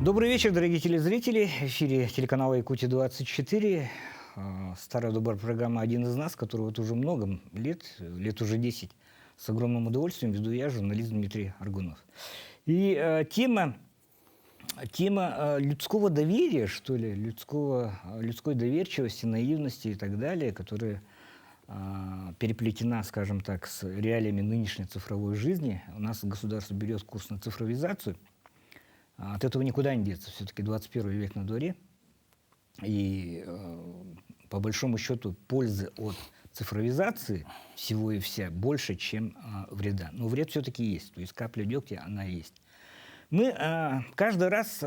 Добрый вечер, дорогие телезрители. В эфире телеканала «Якутия-24». Старая добрая программа «Один из нас», которую вот уже много лет уже 10, с огромным удовольствием веду я, журналист Дмитрий Аргунов. И тема людского доверия, что ли, людской доверчивости, наивности и так далее, которая переплетена, скажем так, с реалиями нынешней цифровой жизни. У нас государство берет курс на цифровизацию. От этого никуда не деться. Все-таки 21 век на дворе. И по большому счету пользы от цифровизации всего и вся больше, чем вреда. Но вред все-таки есть. То есть капля дегтя, она есть. Мы каждый раз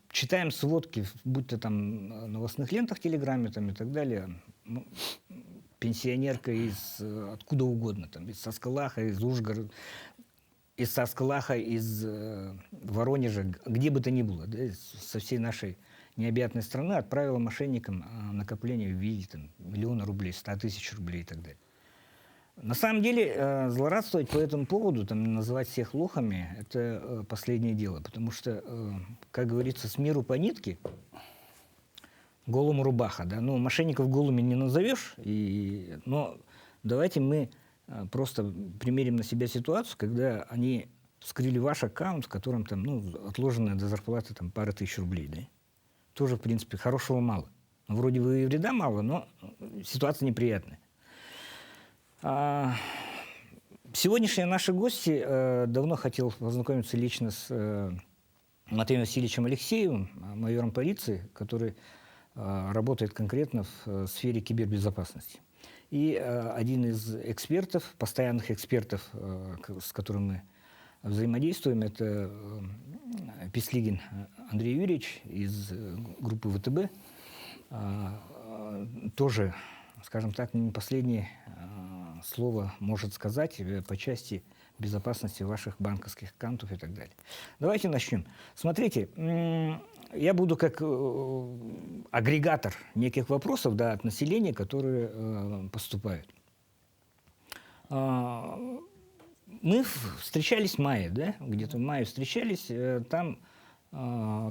читаем сводки, будь то там на новостных лентах, телеграме там, и так далее. Пенсионерка из откуда угодно, там, из Саскалаха, из Ужгорода, из Саскалаха, из Воронежа, где бы то ни было, да, со всей нашей необъятной страны отправила мошенникам накопление в виде там, миллиона рублей, 100 тысяч рублей и так далее. На самом деле злорадствовать по этому поводу, там, называть всех лохами, это последнее дело, потому что, как говорится, с миру по нитке, голому рубаха, да, ну, мошенников голыми не назовешь, но давайте мы просто примерим на себя ситуацию, когда они вскрыли ваш аккаунт, в котором там, ну, отложенная до зарплаты там пара тысяч рублей, да, тоже, в принципе, хорошего мало. Ну, вроде бы и вреда мало, но ситуация неприятная. Сегодняшние наши гости, давно хотел познакомиться лично с Матвеем Васильевичем Алексеевым, майором полиции, который работает конкретно в сфере кибербезопасности. И один из экспертов, постоянных экспертов, с которым мы взаимодействуем, это Песлигин Андрей Юрьевич из группы ВТБ. Тоже, скажем так, не последнее слово может сказать по части безопасности ваших банковских аккаунтов и так далее. Давайте начнем. Смотрите, я буду как агрегатор неких вопросов, да, от населения, которые поступают. Мы встречались в мае, да, где-то в мае встречались, там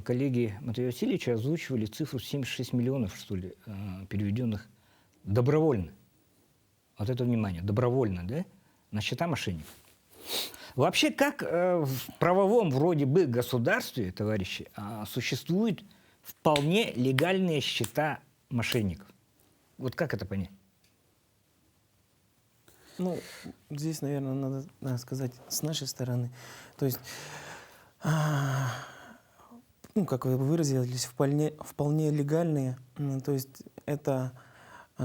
коллеги Матвея Васильевича озвучивали цифру 76 миллионов, что ли, переведенных добровольно. Вот это внимание, добровольно, да, на счета мошенников. Вообще, как в правовом вроде бы государстве, товарищи, существуют вполне легальные счета мошенников? Вот как это понять? Ну, здесь, наверное, надо сказать с нашей стороны. То есть, ну, как вы выразились, вполне легальные. То есть это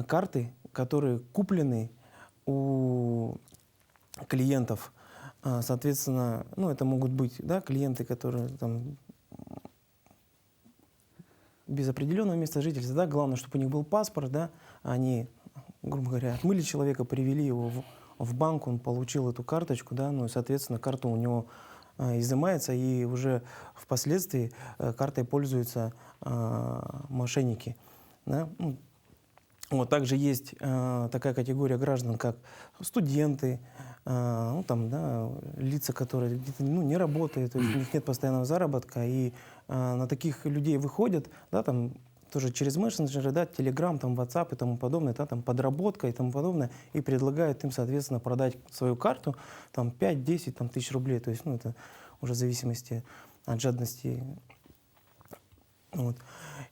карты, которые куплены у клиентов. Соответственно, ну, это могут быть, да, клиенты, которые там без определенного места жительства, да, главное, чтобы у них был паспорт, да, они, грубо говоря, отмыли человека, привели его в банк, он получил эту карточку, да, ну и, соответственно, карта у него изымается, и уже впоследствии картой пользуются мошенники, да. Вот, также есть такая категория граждан, как студенты, ну, там, да, лица, которые где-то, ну, не работают, то есть у них нет постоянного заработка, и на таких людей выходят, да, там, тоже через мессенджеры, да, Telegram, там, WhatsApp и тому подобное, да, там, подработка и тому подобное, и предлагают им, соответственно, продать свою карту, там, 5-10 там, тысяч рублей, то есть, ну, это уже в зависимости от жадности. Вот.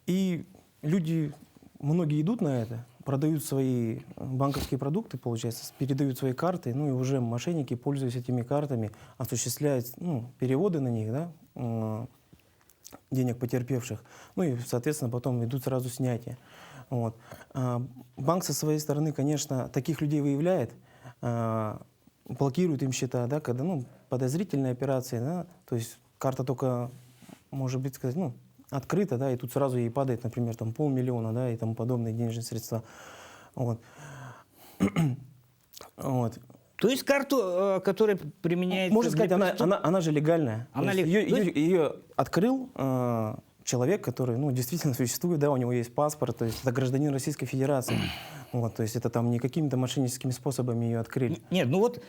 И люди, многие идут на это, продают свои банковские продукты, получается, передают свои карты, ну и уже мошенники, пользуясь этими картами, осуществляют, ну, переводы на них, да, денег потерпевших, ну и, соответственно, потом идут сразу снятия. Вот. Банк со своей стороны, конечно, таких людей выявляет, блокирует им счета, да, когда, ну, подозрительные операции, да, то есть карта только, может быть, сказать, ну, открыто, да, и тут сразу ей падает, например, там 500 000, да, и тому подобные денежные средства. Вот. Вот. То есть карту, которая применяется... Можно сказать, она же легальная. Ее открыл человек, который, ну, действительно существует, да, у него есть паспорт, то есть это гражданин Российской Федерации. Вот, то есть это там не какими-то мошенническими способами ее открыли. Нет, ну вот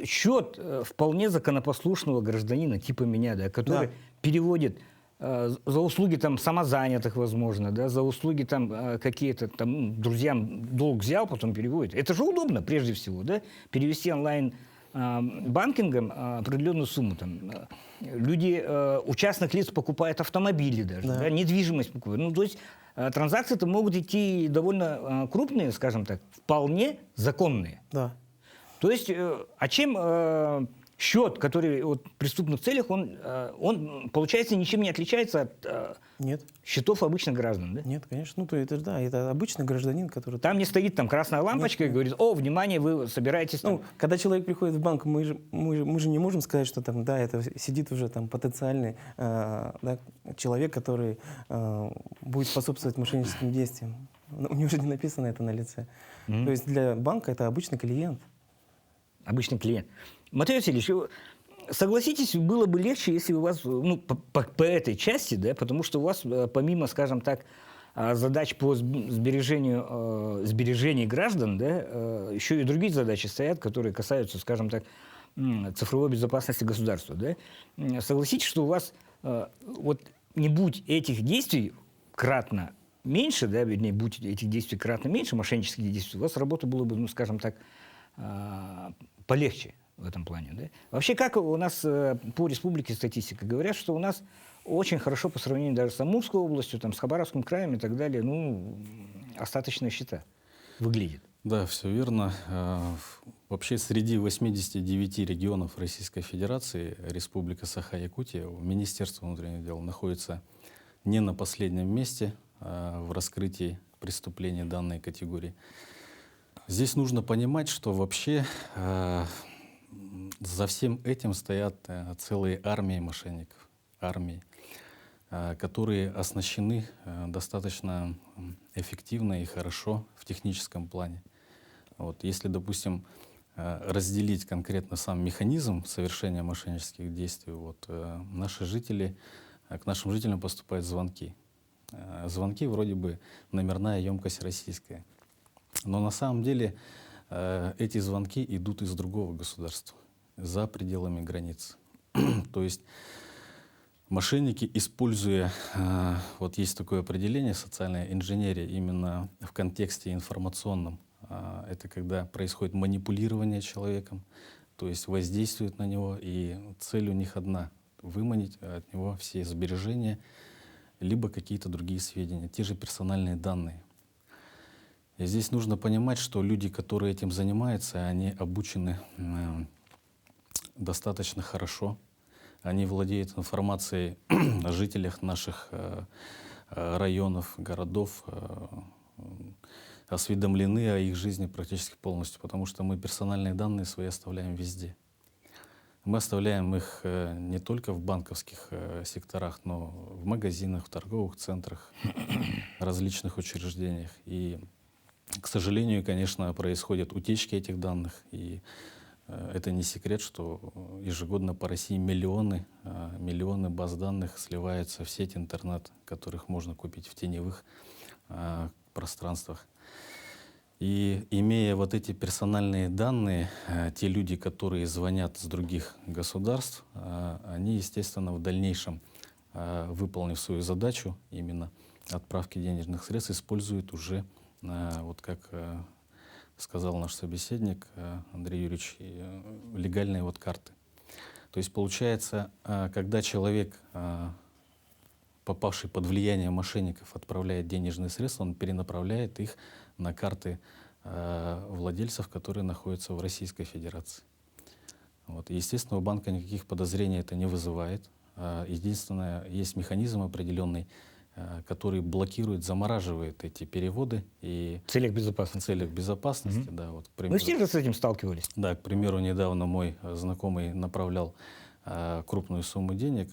счет вполне законопослушного гражданина типа меня, да, который Да. переводит за услуги там самозанятых, возможно, да, за услуги там какие-то там друзьям долг взял, потом переводит. Это же удобно, прежде всего, да, перевести онлайн банкингом определенную сумму. Там, люди у частных лиц покупают автомобили даже, Да. да, недвижимость покупают. Ну, то есть транзакции-то могут идти довольно крупные, скажем так, вполне законные. Да. То есть, а чем счет, который вот, в преступных целях, он, получается, ничем не отличается от Нет, счетов обычных граждан, да? нет, конечно. Ну, то это, да, это обычный гражданин, который... Там не стоит там красная лампочка и говорит: о, внимание, вы собираетесь там. Ну, когда человек приходит в банк, мы же не можем сказать, что там, да, это сидит уже там потенциальный да, человек, который будет способствовать мошенническим действиям. У него же не написано это на лице. То есть для банка это обычный клиент. Обычный клиент. Матвей Васильевич, согласитесь, было бы легче, если у вас, ну, по этой части, да, потому что у вас, помимо, скажем так, задач по сбережению граждан, да, еще и другие задачи стоят, которые касаются, скажем так, цифровой безопасности государства. Да. Согласитесь, что у вас вот не будь этих действий кратно меньше, да, вернее, будь этих действий кратно меньше, мошеннических действий, у вас работа была бы, ну, скажем так, полегче в этом плане. Да? Вообще, как у нас по республике статистика? Говорят, что у нас очень хорошо по сравнению даже с Амурской областью, там, с Хабаровским краем и так далее, ну, остаточные счета выглядят. Да, все верно. Вообще среди 89 регионов Российской Федерации Республика Саха-Якутия, Министерство внутренних дел находится не на последнем месте в раскрытии преступлений данной категории. Здесь нужно понимать, что вообще за всем этим стоят целые армии мошенников, которые оснащены достаточно эффективно и хорошо в техническом плане. Вот, если, допустим, разделить конкретно сам механизм совершения мошеннических действий, вот, наши жители, к нашим жителям поступают звонки. Звонки вроде бы номерная емкость российская. Но на самом деле эти звонки идут из другого государства, за пределами границ. То есть мошенники, используя, вот есть такое определение, социальная инженерия, именно в контексте информационном, это когда происходит манипулирование человеком, то есть воздействует на него, и цель у них одна — выманить от него все сбережения, либо какие-то другие сведения, те же персональные данные. И здесь нужно понимать, что люди, которые этим занимаются, они обучены достаточно хорошо. Они владеют информацией о жителях наших районов, городов, осведомлены о их жизни практически полностью, потому что мы персональные данные свои оставляем везде. Мы оставляем их не только в банковских секторах, но в магазинах, в торговых центрах, различных учреждениях. И, к сожалению, конечно, происходят утечки этих данных. И это не секрет, что ежегодно по России миллионы баз данных сливаются в сеть интернет, которых можно купить в теневых пространствах. И имея вот эти персональные данные, те люди, которые звонят с других государств, они, естественно, в дальнейшем, выполнив свою задачу, именно отправки денежных средств, используют уже, вот как сказал наш собеседник Андрей Юрьевич, легальные вот карты. То есть получается, когда человек, попавший под влияние мошенников, отправляет денежные средства, он перенаправляет их на карты владельцев, которые находятся в Российской Федерации. Вот. И, естественно, у банка никаких подозрений это не вызывает. Единственное, есть механизм определенный, который блокирует, замораживает эти переводы. И В целях безопасности. в целях безопасности, да, вот, к Мы примеру, все же с этим сталкивались. да, к примеру, недавно мой знакомый направлял крупную сумму денег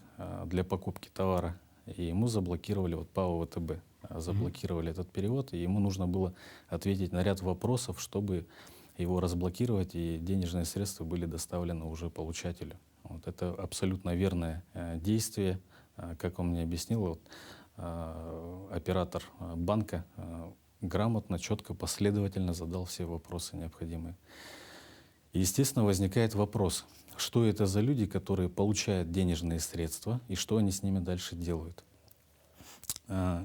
для покупки товара, и ему заблокировали, вот ПАО ВТБ, заблокировали этот перевод, и ему нужно было ответить на ряд вопросов, чтобы его разблокировать, и денежные средства были доставлены уже получателю. Вот это абсолютно верное действие, Как он мне объяснил, вот, оператор банка грамотно, четко, последовательно задал все вопросы необходимые. И, естественно, возникает вопрос, что это за люди, которые получают денежные средства, и что они с ними дальше делают.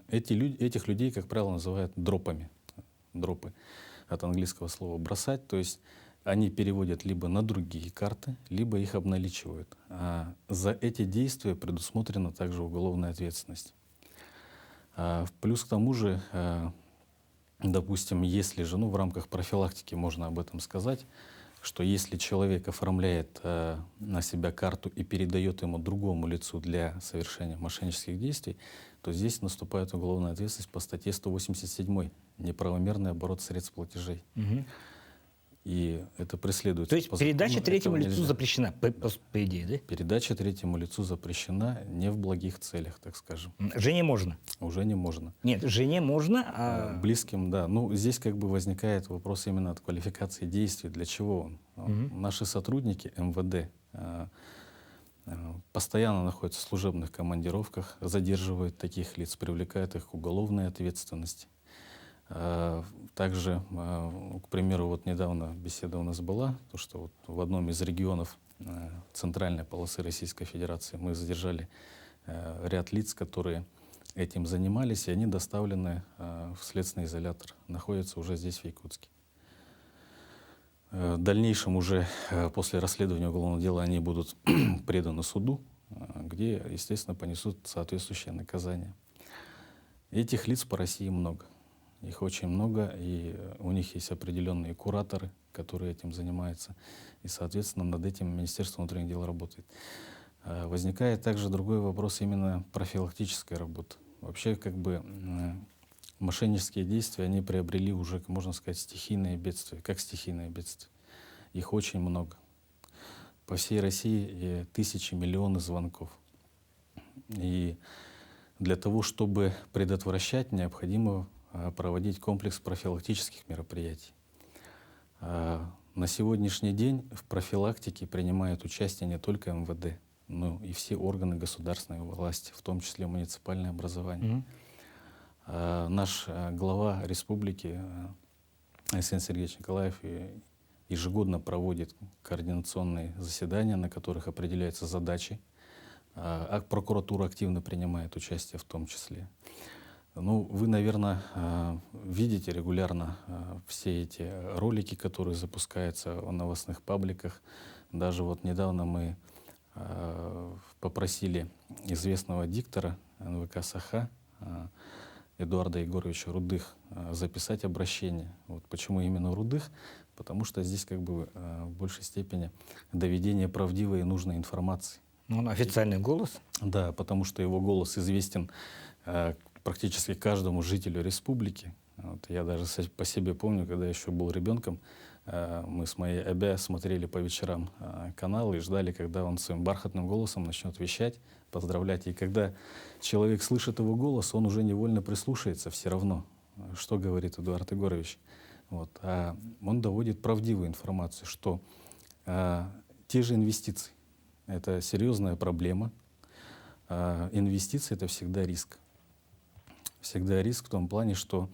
Этих людей, как правило, называют дропами. Дропы от английского слова «бросать», то есть они переводят либо на другие карты, либо их обналичивают. За эти действия предусмотрена также уголовная ответственность. Плюс к тому же, допустим, если же, в рамках профилактики можно об этом сказать, что если человек оформляет на себя карту и передает ему другому лицу для совершения мошеннических действий, то здесь наступает уголовная ответственность по статье 187 «Неправомерный оборот средств платежей». Мгм. И это преследуется. То есть по передача закону, третьему этого лицу нельзя. запрещена, по идее, да? Передача третьему лицу запрещена не в благих целях, так скажем. Жене можно. Уже не можно. Нет, жене можно, а... Близким, да. Ну, здесь как бы возникает вопрос именно от квалификации действий. Для чего он? Наши сотрудники МВД постоянно находятся в служебных командировках, задерживают таких лиц, привлекают их к уголовной ответственности. Также, к примеру, вот недавно беседа у нас была, то, что вот в одном из регионов центральной полосы Российской Федерации мы задержали ряд лиц, которые этим занимались, и они доставлены в следственный изолятор, находятся уже здесь, в Якутске. В дальнейшем уже после расследования уголовного дела они будут преданы суду, где, естественно, понесут соответствующее наказание. Этих лиц по России много. Их очень много, и у них есть определенные кураторы, которые этим занимаются. И, соответственно, над этим Министерство внутренних дел работает. Возникает также другой вопрос именно профилактической работы. Вообще, как бы, мошеннические действия, они приобрели уже, можно сказать, стихийные бедствия. Как стихийные бедствия? Их очень много. По всей России тысячи, миллионы звонков. И для того, чтобы предотвращать, необходимо проводить комплекс профилактических мероприятий. На сегодняшний день в профилактике принимают участие не только МВД, но и все органы государственной власти, в том числе муниципальное образование. Наш глава республики Александр Сергеевич Николаев ежегодно проводит координационные заседания, на которых определяются задачи, а прокуратура активно принимает участие в том числе. Ну, вы, наверное, видите регулярно все эти ролики, которые запускаются в новостных пабликах. Даже вот недавно мы попросили известного диктора НВК «Саха» Эдуарда Егоровича Рудых записать обращение. Вот почему именно Рудых? Потому что здесь как бы в большей степени доведение правдивой и нужной информации. Ну, он официальный голос. Да, потому что его голос известен практически каждому жителю республики. Вот я даже по себе помню, когда еще был ребенком, мы с моей Абя смотрели по вечерам канал и ждали, когда он своим бархатным голосом начнет вещать, поздравлять. И когда человек слышит его голос, он уже невольно прислушается все равно, что говорит Эдуард Егорович. Вот. А он доводит правдивую информацию, что те же инвестиции — это серьезная проблема. Инвестиции — это всегда риск. Всегда риск в том плане, что,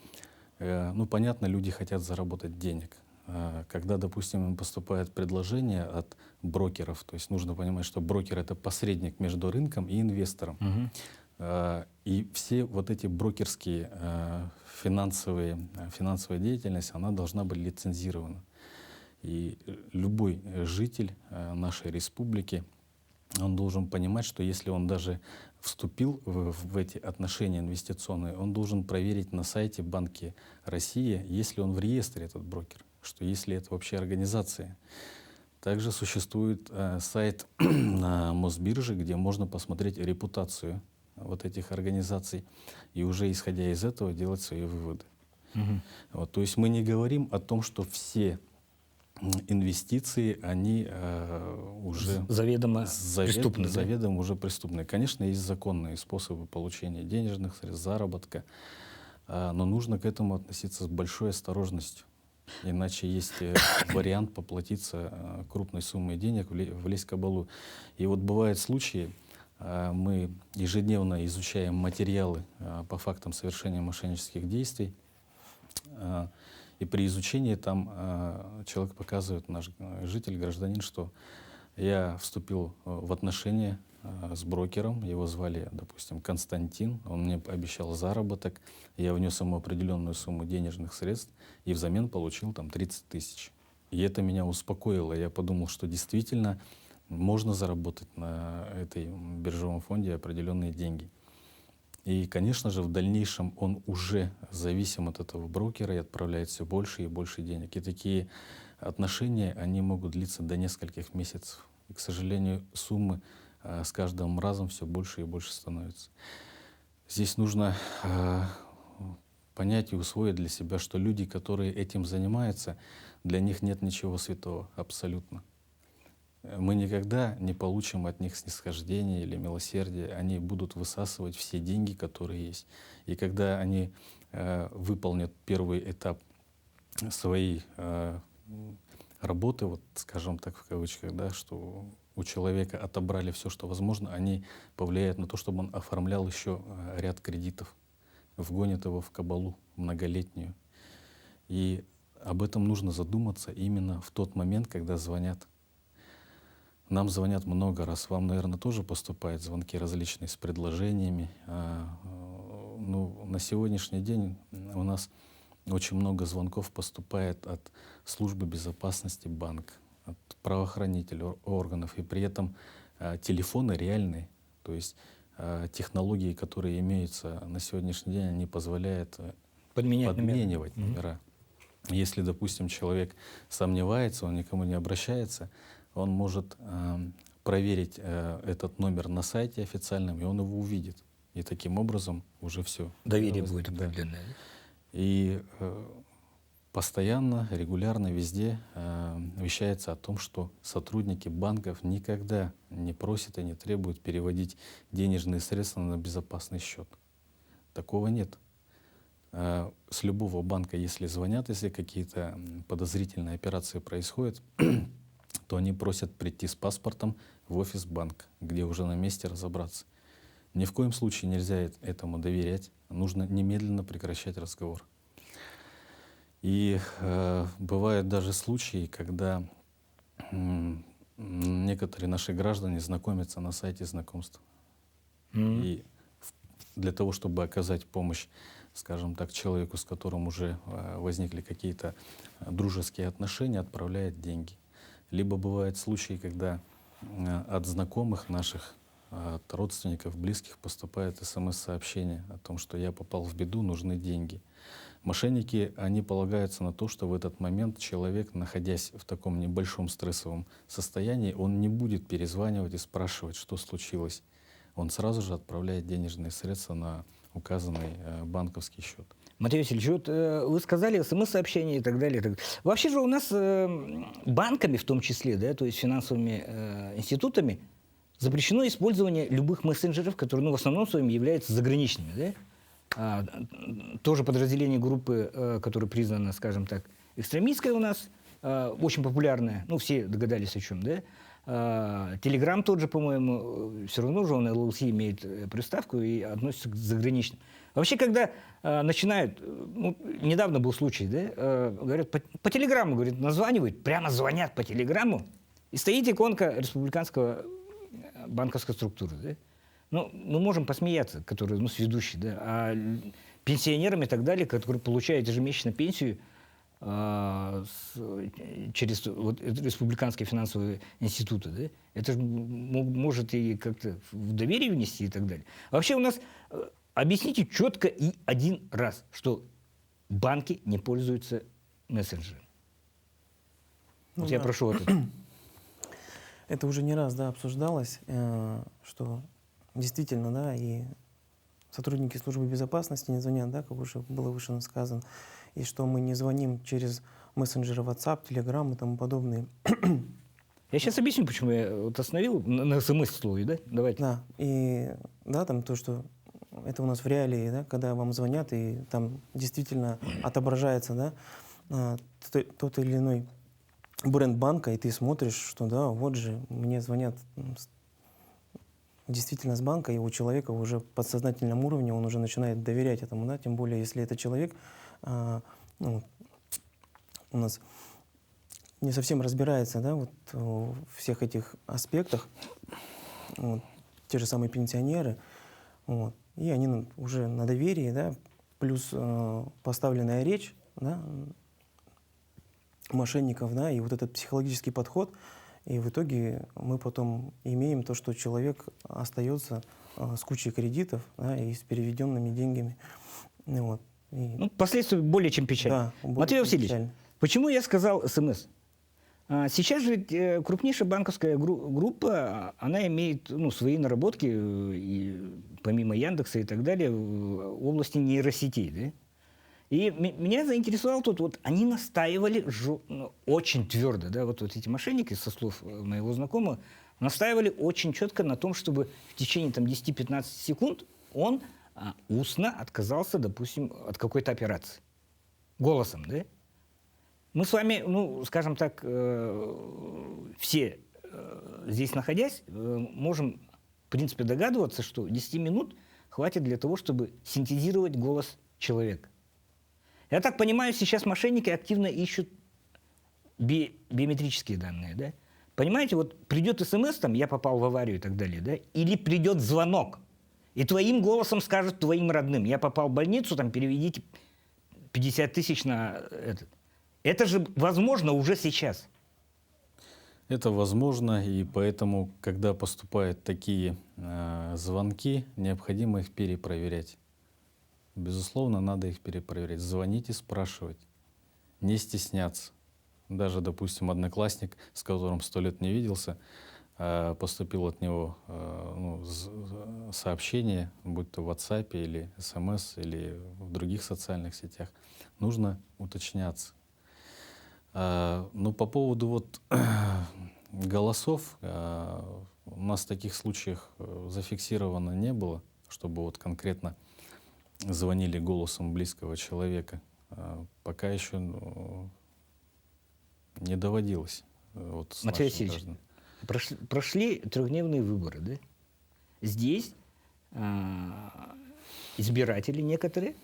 ну, понятно, люди хотят заработать денег. Когда, допустим, им поступает предложение от брокеров, то есть нужно понимать, что брокер — это посредник между рынком и инвестором. И все вот эти брокерские финансовая деятельность, она должна быть лицензирована. И любой житель нашей республики, он должен понимать, что если он даже вступил в эти отношения инвестиционные, он должен проверить на сайте Банки России, есть ли он в реестре, этот брокер, что если это вообще организация. Также существует сайт на Мосбирже, где можно посмотреть репутацию вот этих организаций и уже исходя из этого делать свои выводы. Вот, то есть мы не говорим о том, что все инвестиции, они уже Заведомо преступны. заведомо уже преступные. Конечно, есть законные способы получения денежных средств, заработка, но нужно к этому относиться с большой осторожностью. Иначе есть вариант поплатиться крупной суммой денег, влезть в кабалу. И вот бывают случаи, Мы ежедневно изучаем материалы по фактам совершения мошеннических действий. И при изучении там человек показывает, наш житель, гражданин, что я вступил в отношения с брокером, его звали, допустим, Константин, он мне обещал заработок, я внес ему определенную сумму денежных средств и взамен получил там 30 тысяч. И это меня успокоило, я подумал, что действительно можно заработать на этой биржевом фонде определенные деньги. И, конечно же, в дальнейшем он уже зависим от этого брокера и отправляет все больше и больше денег. И такие отношения, они могут длиться до нескольких месяцев. И, к сожалению, суммы с каждым разом все больше и больше становятся. Здесь нужно понять и усвоить для себя, что люди, которые этим занимаются, для них нет ничего святого, абсолютно. Мы никогда не получим от них снисхождения или милосердия. Они будут высасывать все деньги, которые есть. И когда они выполнят первый этап своей работы, вот скажем так в кавычках, да, что у человека отобрали все, что возможно, они повлияют на то, чтобы он оформлял еще ряд кредитов, вгонят его в кабалу многолетнюю. И об этом нужно задуматься именно в тот момент, когда звонят. Нам звонят много раз, вам, наверное, тоже поступают звонки различные с предложениями. Ну, на сегодняшний день у нас очень много звонков поступает от службы безопасности банка, от правоохранителей, органов, и при этом телефоны реальные, то есть технологии, которые имеются на сегодняшний день, они позволяют подменивать номера. Если, допустим, человек сомневается, он никому не обращается, он может проверить этот номер на сайте официальном, и он его увидит. И таким образом уже все. Доверие будет определенное. И постоянно, регулярно, везде вещается о том, что сотрудники банков никогда не просят и не требуют переводить денежные средства на безопасный счет. Такого нет. С любого банка, если звонят, если какие-то подозрительные операции происходят, то они просят прийти с паспортом в офис банка, где уже на месте разобраться. Ни в коем случае нельзя этому доверять, нужно немедленно прекращать разговор. И бывают даже случаи, когда некоторые наши граждане знакомятся на сайте знакомств. И для того, чтобы оказать помощь, скажем так, человеку, с которым уже возникли какие-то дружеские отношения, отправляют деньги. Либо бывают случаи, когда от знакомых наших, от родственников, близких поступает СМС-сообщение о том, что я попал в беду, нужны деньги. Мошенники, они полагаются на то, что в этот момент человек, находясь в таком небольшом стрессовом состоянии, он не будет перезванивать и спрашивать, что случилось. Он сразу же отправляет денежные средства на указанный банковский счет. Матвей Васильевич, вот вы сказали СМС-сообщения и так далее. Вообще же у нас банками в том числе, да, то есть финансовыми институтами, запрещено использование любых мессенджеров, которые в основном своем являются заграничными. Да? Тоже подразделение группы, которая признана, скажем так, экстремистской у нас, очень популярная, ну все догадались о чем, да? Телеграм тот же, по-моему, все равно же он LLC имеет приставку и относится к заграничным. Вообще, когда начинают, ну, недавно был случай, да, говорят, по телеграмму, говорят, названивают, прямо звонят по телеграмму, и стоит иконка республиканского банковской структуры. Да? Ну, мы можем посмеяться, которые, ну, сведущие, да, а пенсионерам и так далее, которые получают ежемесячно пенсию через вот, республиканские финансовые институты, да? Это же может и как-то в доверие внести и так далее. Вообще у нас объясните четко и один раз, что банки не пользуются мессенджерами. Ну, вот да. я прошу вот это. Это уже не раз, да, обсуждалось, что действительно, да, и сотрудники службы безопасности не звонят, да, как уже было выше сказано, и что мы не звоним через мессенджеры WhatsApp, Telegram и тому подобные. Я сейчас объясню, почему я вот остановил на смс-слове, да? Давайте. Да, и да, там то, что это у нас в реалии, да, когда вам звонят, и там действительно отображается, да, тот или иной бренд банка, и ты смотришь, что да, вот же, мне звонят действительно с банка, и у человека уже в подсознательном уровне он уже начинает доверять этому, да, тем более, если это человек, ну, у нас не совсем разбирается, да, вот в всех этих аспектах, вот, те же самые пенсионеры, вот, и они уже на доверии, да, плюс поставленная речь, да, мошенников, да, и вот этот психологический подход, и в итоге мы потом имеем то, что человек остается с кучей кредитов, да, и с переведенными деньгами. Ну, вот. И, Ну, последствия более чем печальны. да, более Матвей чем Васильевич, печально. почему я сказал СМС? Сейчас же крупнейшая банковская группа, она имеет свои наработки, и помимо Яндекса и так далее, в области нейросетей. Да? И меня заинтересовало тут, вот они настаивали очень твердо, да, вот эти мошенники, со слов моего знакомого, настаивали очень четко на том, чтобы в течение 10-15 секунд он устно отказался, допустим, от какой-то операции. Голосом, да? Мы с вами, скажем так, все здесь находясь, можем, в принципе, догадываться, что 10 минут хватит для того, чтобы синтезировать голос человека. Я так понимаю, сейчас мошенники активно ищут биометрические данные, да? Понимаете, вот придет СМС, там, я попал в аварию и так далее, да? Или придет звонок, и твоим голосом скажут твоим родным, я попал в больницу, там, переведите 50 тысяч на этот. Это же возможно уже сейчас. Это возможно, и поэтому, когда поступают такие звонки, необходимо их перепроверять. Безусловно, надо их перепроверять. Звонить и спрашивать. Не стесняться. Даже, допустим, одноклассник, с которым 100 лет не виделся, поступил от него сообщение, будь то в WhatsApp или СМС, или в других социальных сетях. Нужно уточняться. Но по поводу вот голосов, у нас таких случаев зафиксировано не было, чтобы вот конкретно звонили голосом близкого человека. Пока еще не доводилось. Вот с Матвей нашими Васильевич, гражданами. прошли трехдневные выборы, да? Здесь избиратели некоторые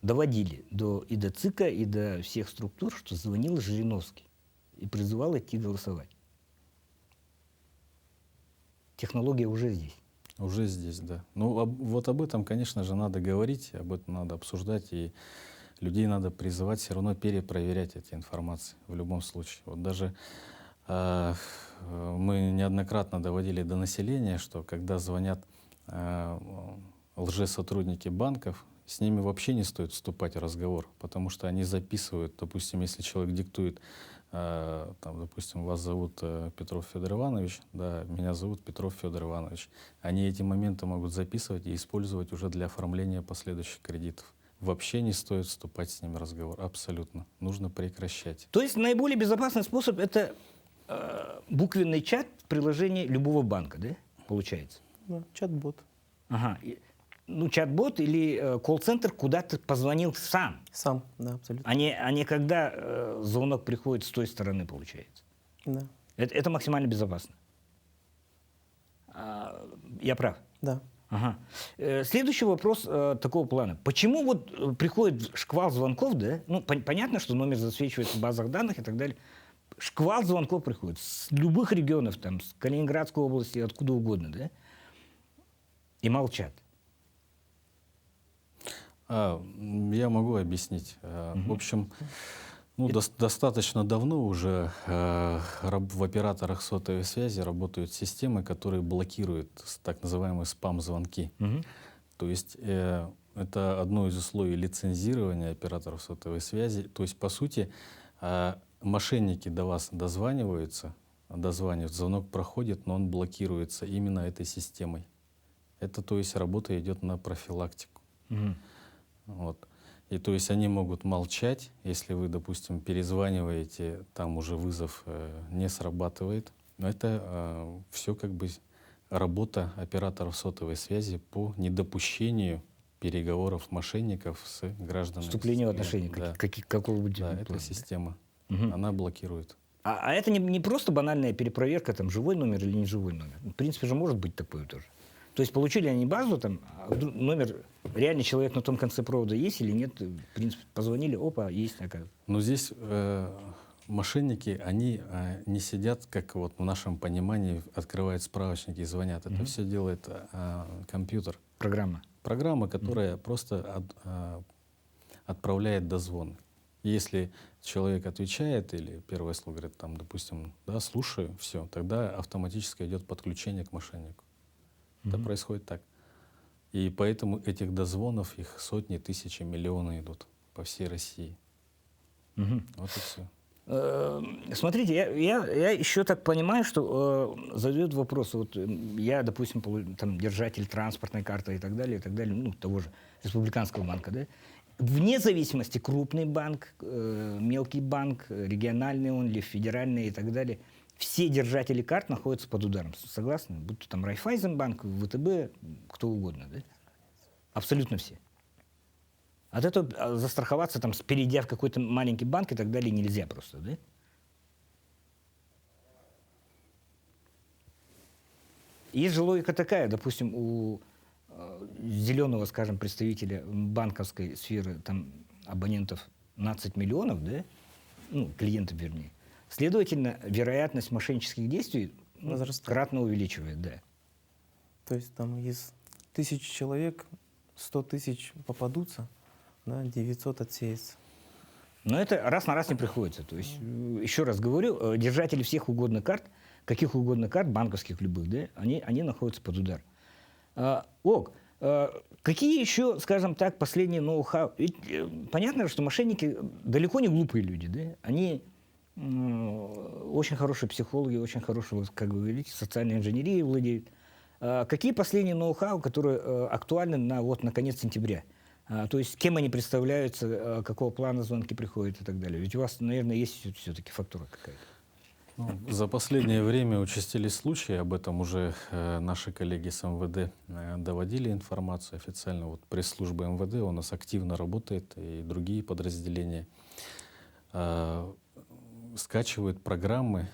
доводили и до ЦИКа, и до всех структур, что звонил Жириновский и призывал идти голосовать. Технология уже здесь. Уже здесь, да. Ну, вот об этом, конечно же, надо говорить, об этом надо обсуждать, и людей надо призывать все равно перепроверять эти информации в любом случае. Вот даже мы неоднократно доводили до населения, что когда звонят лжесотрудники банков, с ними вообще не стоит вступать в разговор, потому что они записывают, допустим, если человек диктует, там, допустим, вас зовут Петров Федор Иванович, да, меня зовут Петров Федор Иванович. Они эти моменты могут записывать и использовать уже для оформления последующих кредитов. Вообще не стоит вступать с ними в разговор, абсолютно. Нужно прекращать. То есть наиболее безопасный способ – это буквенный чат в приложении любого банка, да, получается? Да, чат-бот. Ага. Чат-бот или колл-центр, куда ты позвонил сам, Сам, да, абсолютно. а не когда звонок приходит с той стороны, получается. Да, Это максимально безопасно. Я прав? да. Ага. Следующий вопрос такого плана. Почему вот приходит шквал звонков, да? Понятно, что номер засвечивается в базах данных и так далее. Шквал звонков приходит с любых регионов, там, с Калининградской области, откуда угодно, да? И молчат. Я могу объяснить. В общем, достаточно давно уже в операторах сотовой связи работают системы, которые блокируют так называемые спам-звонки. То есть это одно из условий лицензирования операторов сотовой связи. То есть, по сути, мошенники до вас дозваниваются, звонок проходит, но он блокируется именно этой системой. Это, то есть, работа идет на профилактику. Вот. И то есть они могут молчать, если вы, допустим, перезваниваете, там уже вызов не срабатывает. Но это все как бы работа операторов сотовой связи по недопущению переговоров мошенников с гражданами. Вступление в отношения Да. какого-нибудь Да, плана. эта система, она блокирует. А это не просто банальная перепроверка, там, живой номер или не живой номер. В принципе же может быть такое тоже. То есть получили они базу, там, номер, реальный человек на том конце провода есть или нет, в принципе, позвонили, опа, есть, оказывается. Но здесь мошенники, они не сидят, как вот в нашем понимании, открывают справочники и звонят. Это все делает компьютер. Программа. Программа, которая просто отправляет дозвон. Если человек отвечает или первое слово говорит, там, допустим, да, слушаю, все, тогда автоматически идет подключение к мошеннику. Это происходит так. И поэтому этих дозвонов, их сотни, тысячи, миллионы идут по всей России. Вот и все. Смотрите, я еще так понимаю, что задают вопрос, вот я, допустим, там, держатель транспортной карты и так далее, ну, того же республиканского банка, да? Вне зависимости, крупный банк, мелкий банк, региональный он или федеральный и так далее, все держатели карт находятся под ударом. Согласны? Будь то там Райффайзенбанк, ВТБ, кто угодно, да? Абсолютно все. От этого застраховаться, там, перейдя в какой-то маленький банк и так далее, нельзя просто, да? Есть же логика такая, допустим, у зеленого, скажем, представителя банковской сферы, там, абонентов 15 миллионов, да? Ну, клиентов, вернее. Следовательно, вероятность мошеннических действий кратно увеличивает, да. То есть там из 1000 человек 100 тысяч попадутся, да, 900 отсеется. Но это раз на раз не приходится. То есть, еще раз говорю, держатели всех угодно карт, каких угодно карт, банковских любых, да, они находятся под удар. Какие еще, скажем так, последние ноу-хау? Ведь понятно, что мошенники далеко не глупые люди, да? Они очень хорошие психологи, очень хорошие, как вы говорите, социальной инженерией владеют. Какие последние ноу-хау, которые актуальны на конец сентября? То есть кем они представляются, какого плана звонки приходят и так далее? Ведь у вас, наверное, есть все-таки фактура какая-то. Ну, за последнее время участились случаи, об этом уже наши коллеги с МВД доводили информацию официально. Вот пресс-служба МВД у нас активно работает, и другие подразделения скачивают программы,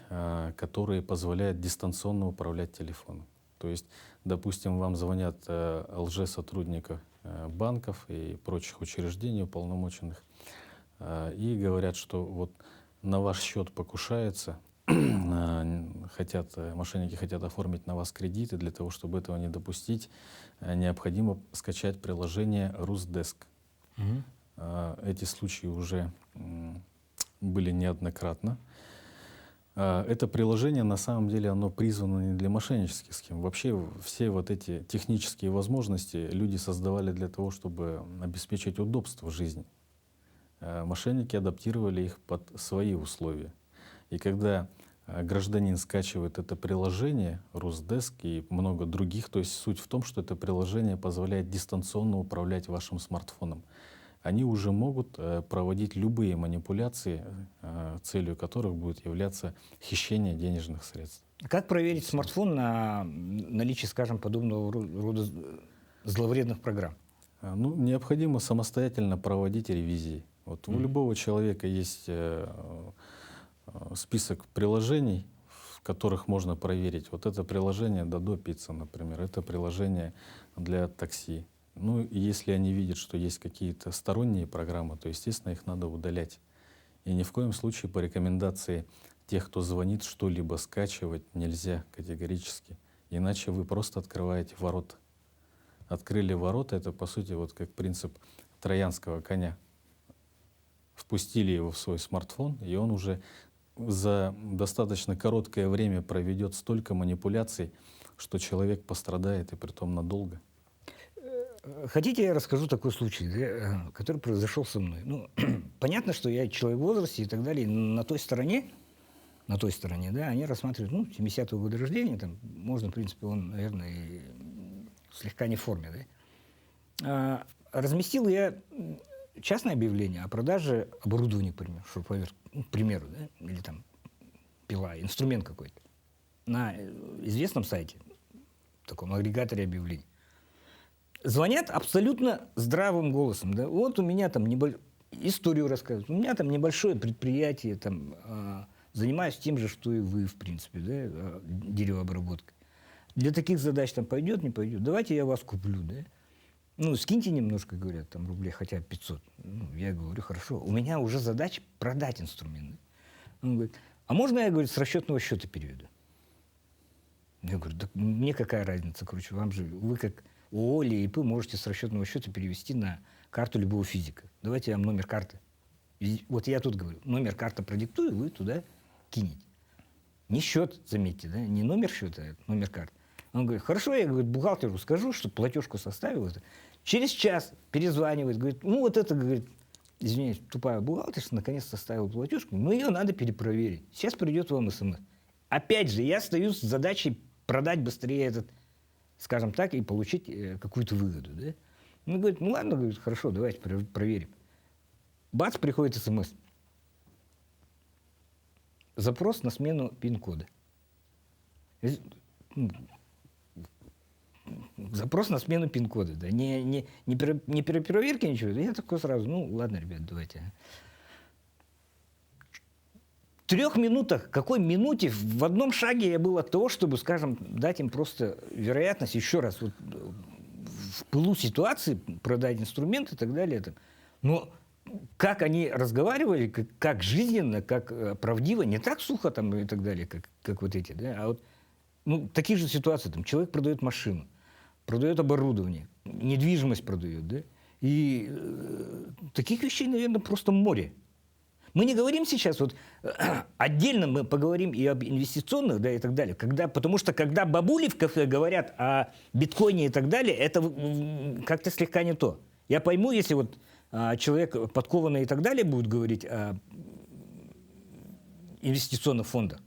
которые позволяют дистанционно управлять телефоном. То есть, допустим, вам звонят лжесотрудников банков и прочих учреждений уполномоченных и говорят, что вот на ваш счет покушается, мошенники хотят оформить на вас кредиты. Для того, чтобы этого не допустить, необходимо скачать приложение Русдеск. Эти случаи уже были неоднократно. Это приложение, на самом деле, оно призвано не для мошеннических схем. Вообще все вот эти технические возможности люди создавали для того, чтобы обеспечить удобство в жизни. Мошенники адаптировали их под свои условия. И когда гражданин скачивает это приложение, Русдеск и много других, то есть суть в том, что это приложение позволяет дистанционно управлять вашим смартфоном. Они уже могут проводить любые манипуляции, целью которых будет являться хищение денежных средств. Как проверить смартфон на наличие, скажем, подобного рода зловредных программ? Ну, необходимо самостоятельно проводить ревизии. Вот у любого человека есть список приложений, в которых можно проверить. Вот это приложение Додо Пицца, например, это приложение для такси. Ну, и если они видят, что есть какие-то сторонние программы, то, естественно, их надо удалять. И ни в коем случае по рекомендации тех, кто звонит, что-либо скачивать нельзя категорически. Иначе вы просто открываете ворота. Открыли ворота, это, по сути, вот как принцип троянского коня. Впустили его в свой смартфон, и он уже за достаточно короткое время проведет столько манипуляций, что человек пострадает, и притом надолго. Хотите, я расскажу такой случай, да, который произошел со мной. Ну, понятно, что я человек в возрасте и так далее. На той стороне, да, они рассматривают, 70-го года рождения, там, можно, в принципе, он, наверное, и слегка не в форме, да. Разместил я частное объявление о продаже оборудования, к примеру, да, или там пила, инструмент какой-то, на известном сайте, таком агрегаторе объявлений. Звонят абсолютно здравым голосом. Да? Вот у меня там историю рассказывают. У меня там небольшое предприятие, там, занимаюсь тем же, что и вы, в принципе, да, деревообработкой. Для таких задач там пойдет, не пойдет. Давайте я вас куплю, да. Ну, скиньте немножко, говорят, там рублей, хотя 500. Ну, я говорю, хорошо, у меня уже задача продать инструменты. Он говорит, а можно я, говорит, с расчетного счета переведу? Я говорю, да мне какая разница, короче, вам же, вы как ООО или ИП можете с расчетного счета перевести на карту любого физика. Давайте я вам номер карты. И вот я тут говорю, номер карты продиктую, вы туда кинете. Не счет, заметьте, да, не номер счета, а номер карты. Он говорит, хорошо, я, говорит, бухгалтеру скажу, что платежку составил. Это. Через час перезванивает, говорит, ну вот это, говорит, извиняюсь, тупая бухгалтерша наконец составила платежку, но ее надо перепроверить. Сейчас придет вам СМС. Опять же, я стою с задачей продать быстрее этот, скажем так, и получить какую-то выгоду. Да? Он говорит, ну ладно, говорит, хорошо, давайте проверим. Бац, приходит СМС. Запрос на смену пин-кода. Запрос на смену пин-кода, да. Не перепроверки, ничего. Я такой сразу, ну ладно, ребят, давайте. В 3 минутах, какой минуте, в одном шаге я был от того, чтобы, скажем, дать им просто вероятность, еще раз, вот, в пылу ситуации продать инструмент и так далее. Но как они разговаривали, как жизненно, как правдиво, не так сухо там и так далее, как вот эти, да, а вот ну, такие же ситуации, там, человек продает машину, продает оборудование, недвижимость продает, да, и таких вещей, наверное, просто море. Мы не говорим сейчас, вот отдельно мы поговорим и об инвестиционных, да, и так далее, потому что когда бабули в кафе говорят о биткоине и так далее, это как-то слегка не то. Я пойму, если вот человек подкованный и так далее будет говорить о инвестиционных фондах.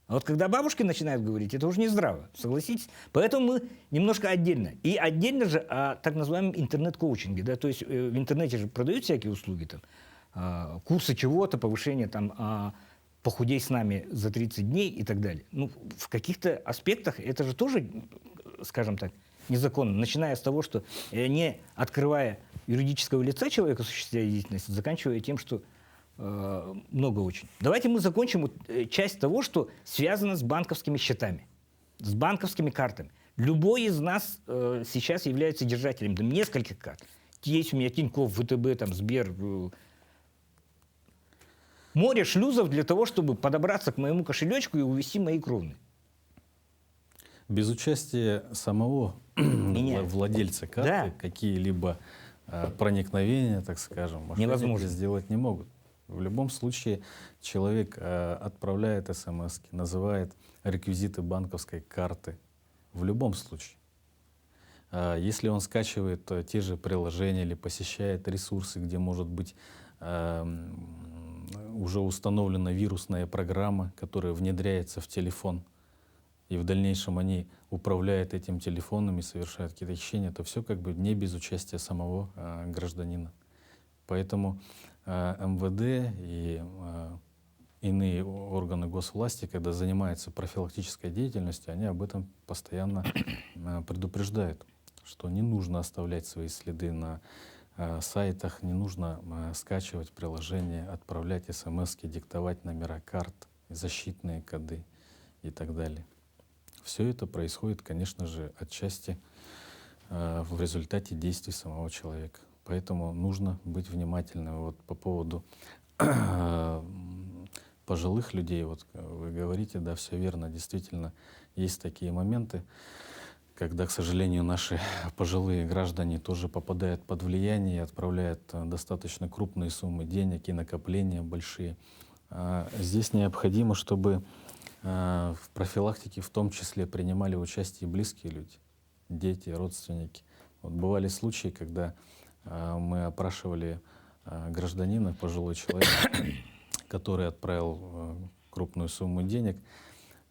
А вот когда бабушки начинают говорить, это уже не здраво, согласитесь? Поэтому мы немножко отдельно. И отдельно же о так называемом интернет-коучинге. Да? То есть в интернете же продают всякие услуги, там, курсы чего-то, повышение, там, похудей с нами за 30 дней и так далее. Ну, в каких-то аспектах это же тоже, скажем так, незаконно. Начиная с того, что не открывая юридического лица человека, осуществляя деятельность, заканчивая тем, что много очень. Давайте мы закончим вот часть того, что связано с банковскими счетами, с банковскими картами. Любой из нас сейчас является держателем там, нескольких карт. Есть у меня Тинькофф, ВТБ, там, Сбер. Море шлюзов для того, чтобы подобраться к моему кошелечку и увести мои кровные. Без участия самого владельца карты Да. какие-либо проникновения, так скажем, мошенники Невозможно. сделать не могут. В любом случае человек отправляет смс, называет реквизиты банковской карты. В любом случае. Если он скачивает те же приложения или посещает ресурсы, где может быть уже установлена вирусная программа, которая внедряется в телефон, и в дальнейшем они управляют этим телефоном и совершают какие-то хищения, это все как бы не без участия самого гражданина. Поэтому МВД и иные органы госвласти, когда занимаются профилактической деятельностью, они об этом постоянно предупреждают, что не нужно оставлять свои следы на сайтах, не нужно скачивать приложения, отправлять смс-ки, диктовать номера карт, защитные коды и так далее. Все это происходит, конечно же, отчасти в результате действий самого человека. Поэтому нужно быть внимательным. Вот по поводу пожилых людей, вот вы говорите, да, все верно, действительно, есть такие моменты, когда, к сожалению, наши пожилые граждане тоже попадают под влияние и отправляют достаточно крупные суммы денег и накопления большие. Здесь необходимо, чтобы в профилактике в том числе принимали участие близкие люди, дети, родственники. Вот бывали случаи, когда мы опрашивали гражданина, пожилой человек, который отправил крупную сумму денег.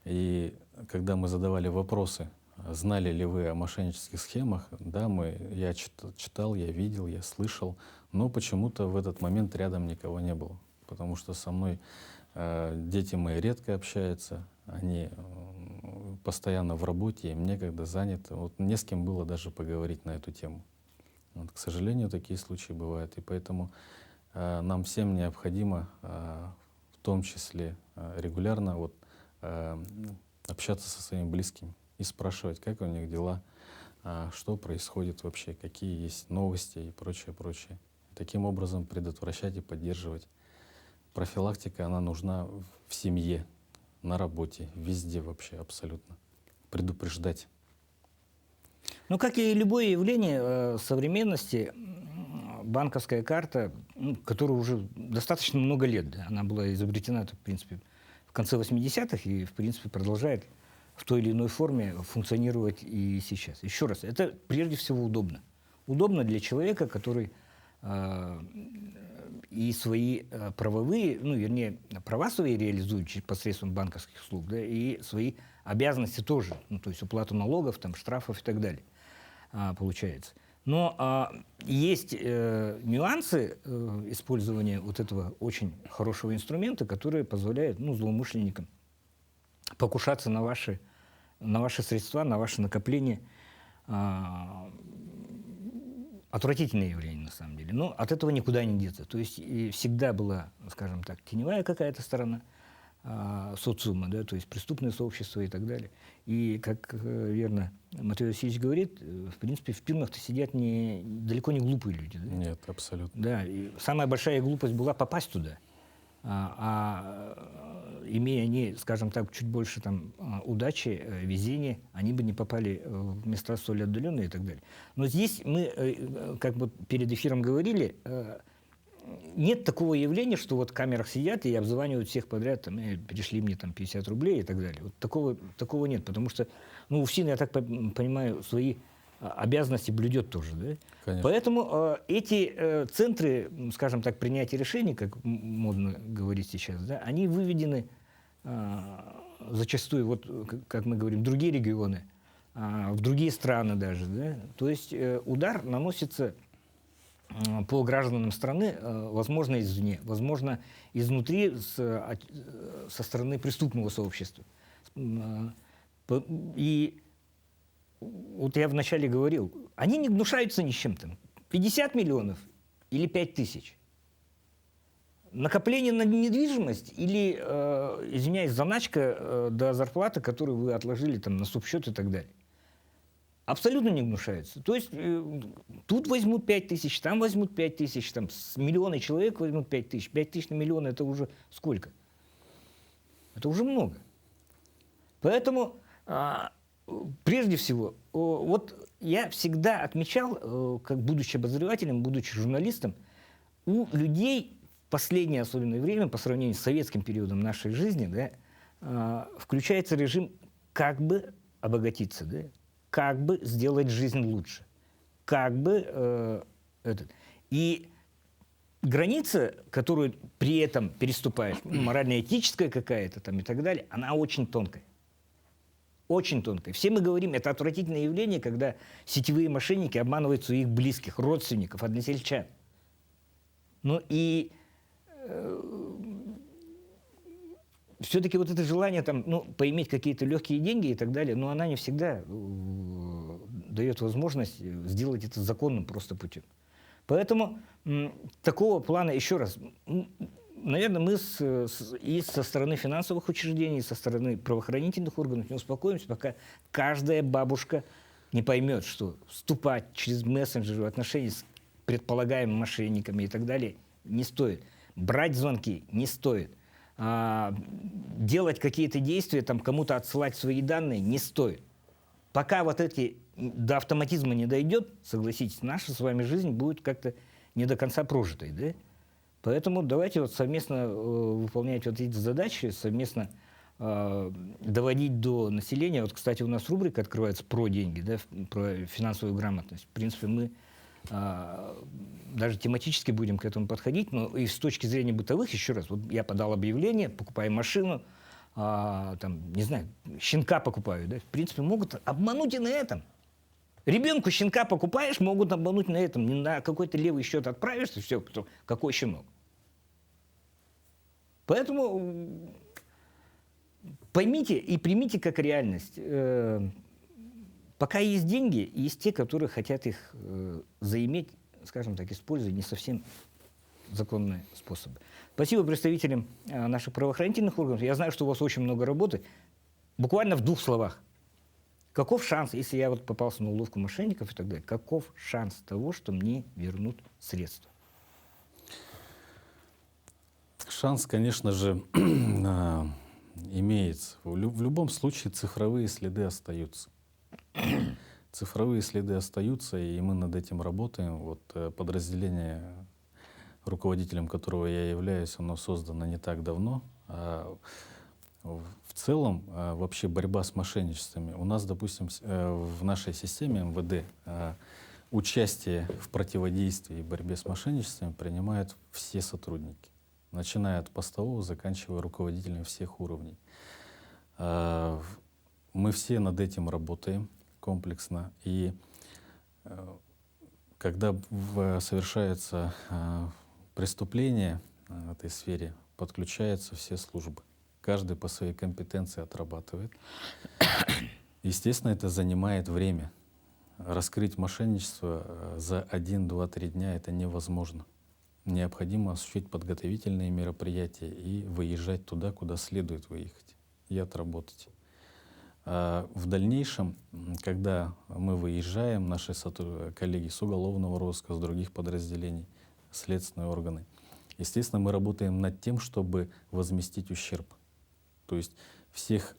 И когда мы задавали вопросы, знали ли вы о мошеннических схемах, да, я читал, я видел, я слышал, но почему-то в этот момент рядом никого не было. Потому что со мной дети мои редко общаются, они постоянно в работе, им некогда заняты. Вот не с кем было даже поговорить на эту тему. Вот, к сожалению, такие случаи бывают. И поэтому нам всем необходимо, в том числе регулярно общаться со своими близкими и спрашивать, как у них дела, что происходит вообще, какие есть новости и прочее, прочее. Таким образом предотвращать и поддерживать. Профилактика, она нужна в семье, на работе, везде вообще абсолютно. Предупреждать. Ну, как и любое явление современности, банковская карта, которая уже достаточно много лет, да, она была изобретена, в принципе, в конце 80-х и, в принципе, продолжает в той или иной форме функционировать и сейчас. Еще раз, это прежде всего удобно. Удобно для человека, который и свои правовые, ну, вернее, права свои реализует посредством банковских услуг, да, и свои обязанности тоже, ну, то есть уплату налогов, там, штрафов и так далее, получается. Но есть нюансы использования вот этого очень хорошего инструмента, которые позволяют, ну, злоумышленникам покушаться на ваши средства, на ваши накопления. Отвратительное явление, на самом деле. Но от этого никуда не деться. То есть и всегда была, скажем так, теневая какая-то сторона социума, да, то есть преступное сообщество и так далее. И, как верно Матвей Васильевич говорит, в принципе, в тюрьмах-то сидят далеко не глупые люди. Да? Нет, абсолютно. Да, и самая большая глупость была попасть туда. Имея они, скажем так, чуть больше там, удачи, везения, они бы не попали в места столь отдаленные и так далее. Но здесь мы, как бы перед эфиром говорили, нет такого явления, что вот в камерах сидят и обзванивают всех подряд, там, перешли мне там 50 рублей и так далее. Вот такого нет, потому что, ну, УФСИН, я так понимаю, свои обязанности блюдет тоже, да? Конечно. Поэтому эти центры, скажем так, принятия решений, как модно говорить сейчас, да, они выведены зачастую, вот, как мы говорим, в другие регионы, в другие страны даже, да? То есть удар наносится по гражданам страны, возможно, извне, возможно, изнутри, со стороны преступного сообщества. И вот я вначале говорил, они не гнушаются ни с чем там. 50 миллионов или 5 тысяч. Накопление на недвижимость или, извиняюсь, заначка до зарплаты, которую вы отложили там, на субсчет и так далее. Абсолютно не гнушаются. То есть тут возьмут 5 тысяч, там возьмут 5 тысяч, там с миллиона человек возьмут 5 тысяч. 5 тысяч на миллион – это уже сколько? Это уже много. Поэтому, прежде всего, вот я всегда отмечал, как будучи обозревателем, будучи журналистом, у людей в последнее особенное время, по сравнению с советским периодом нашей жизни, да, включается режим как бы обогатиться, да, как бы сделать жизнь лучше, как бы И граница, которую при этом переступаешь, морально-этическая какая-то там и так далее, она очень тонкая. Очень тонкая. Все мы говорим, это отвратительное явление, когда сетевые мошенники обманывают своих близких, родственников, односельчан. Ну и все-таки вот это желание там, ну, поиметь какие-то легкие деньги и так далее, но она не всегда дает возможность сделать это законным просто путем. Поэтому такого плана, еще раз, наверное, мы и со стороны финансовых учреждений, и со стороны правоохранительных органов не успокоимся, пока каждая бабушка не поймет, что вступать через мессенджеры в отношения с предполагаемыми мошенниками и так далее не стоит. Брать звонки не стоит. Делать какие-то действия, там, кому-то отсылать свои данные не стоит. Пока вот эти до автоматизма не дойдет, согласитесь, наша с вами жизнь будет как-то не до конца прожитой. Да? Поэтому давайте вот совместно выполнять вот эти задачи, совместно доводить до населения. Вот, кстати, у нас рубрика открывается про деньги, да, про финансовую грамотность. В принципе, мы даже тематически будем к этому подходить, но и с точки зрения бытовых, еще раз, вот я подал объявление, покупаю машину, там, не знаю, щенка покупаю, да, в принципе, могут обмануть и на этом. Ребенку щенка покупаешь, могут обмануть на этом. Не на какой-то левый счет отправишься, все, потом, какой щенок. Поэтому поймите и примите как реальность. Пока есть деньги, есть те, которые хотят их заиметь, скажем так, используя не совсем законные способы. Спасибо представителям наших правоохранительных органов. Я знаю, что у вас очень много работы. Буквально в 2 словах. Каков шанс, если я вот попался на уловку мошенников и так далее, каков шанс того, что мне вернут средства? Шанс, конечно же, имеется. В любом случае цифровые следы остаются. Цифровые следы остаются, и мы над этим работаем. Вот подразделение, руководителем которого я являюсь, оно создано не так давно. В целом, вообще борьба с мошенничествами. У нас, допустим, в нашей системе МВД участие в противодействии и борьбе с мошенничествами принимают все сотрудники, начиная от постового, заканчивая руководителями всех уровней. Мы все над этим работаем комплексно. И когда совершается преступление в этой сфере, подключаются все службы. Каждый по своей компетенции отрабатывает. Естественно, это занимает время. Раскрыть мошенничество за 1, 2, 3 дня — это невозможно. Необходимо осуществить подготовительные мероприятия и выезжать туда, куда следует выехать, и отработать. В дальнейшем, когда мы выезжаем, наши коллеги с уголовного розыска, с других подразделений, следственные органы, естественно, мы работаем над тем, чтобы возместить ущерб. То есть всех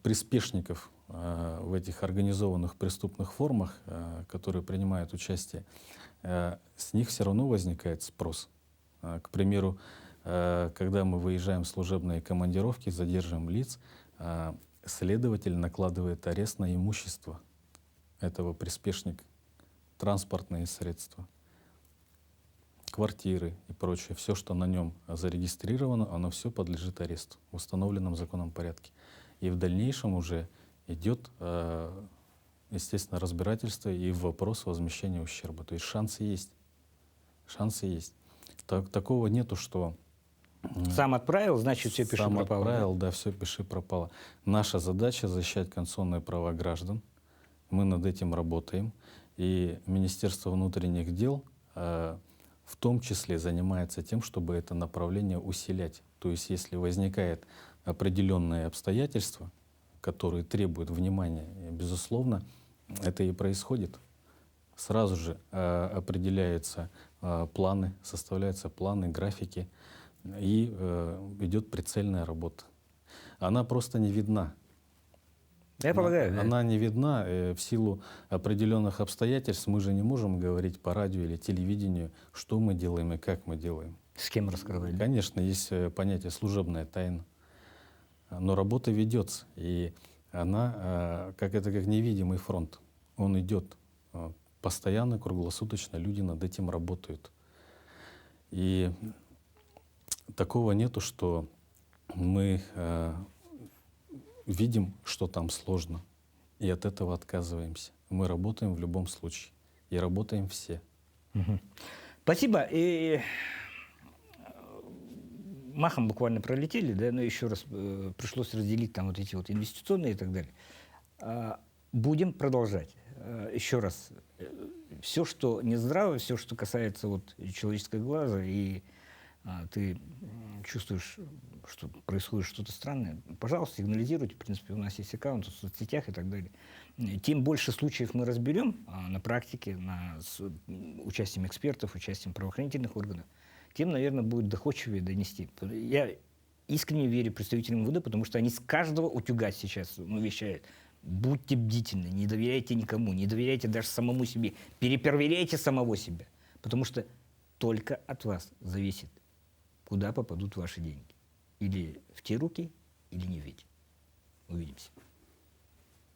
приспешников в этих организованных преступных формах, которые принимают участие, с них все равно возникает спрос. К примеру, когда мы выезжаем в служебные командировки, задерживаем лиц, следователь накладывает арест на имущество этого приспешника, транспортные средства, квартиры и прочее. Все, что на нем зарегистрировано, оно все подлежит аресту в установленном законом порядке. И в дальнейшем уже идет, естественно, разбирательство и вопрос возмещения ущерба. То есть шансы есть. Шансы есть. Такого нету, что Сам отправил, значит, все пиши сам пропало. отправил, да, все пиши пропало. Наша задача — защищать конституционные права граждан. Мы над этим работаем. И Министерство внутренних дел в том числе занимается тем, чтобы это направление усилять. То есть если возникает определенные обстоятельства, которые требуют внимания, безусловно, это и происходит. Сразу же определяются планы, составляются планы, графики, и идет прицельная работа. Она просто не видна. Я полагаю, да. Она не видна в силу определенных обстоятельств. Мы же не можем говорить по радио или телевидению, что мы делаем и как мы делаем. С кем раскрывать? Конечно, есть понятие служебная тайна, но работа ведется, и она как невидимый фронт. Он идет постоянно, круглосуточно, люди над этим работают. И такого нету, что мы видим, что там сложно, и от этого отказываемся. Мы работаем в любом случае, и работаем все. Спасибо. И махом буквально пролетели, да, но еще раз пришлось разделить там вот эти вот инвестиционные и так далее. Будем продолжать. Еще раз, все, что не здраво, все, что касается вот человеческого глаза, и ты чувствуешь, что происходит что-то странное, пожалуйста, сигнализируйте. В принципе, у нас есть аккаунты в соцсетях и так далее. Тем больше случаев мы разберем на практике, с участием экспертов, участием правоохранительных органов, тем, наверное, будет доходчивее донести. Я искренне верю представителям МВД, потому что они с каждого утюга сейчас вещают. Будьте бдительны, не доверяйте никому, не доверяйте даже самому себе, перепроверяйте самого себя, потому что только от вас зависит, куда попадут ваши деньги. Или в те руки, или не в эти. Увидимся.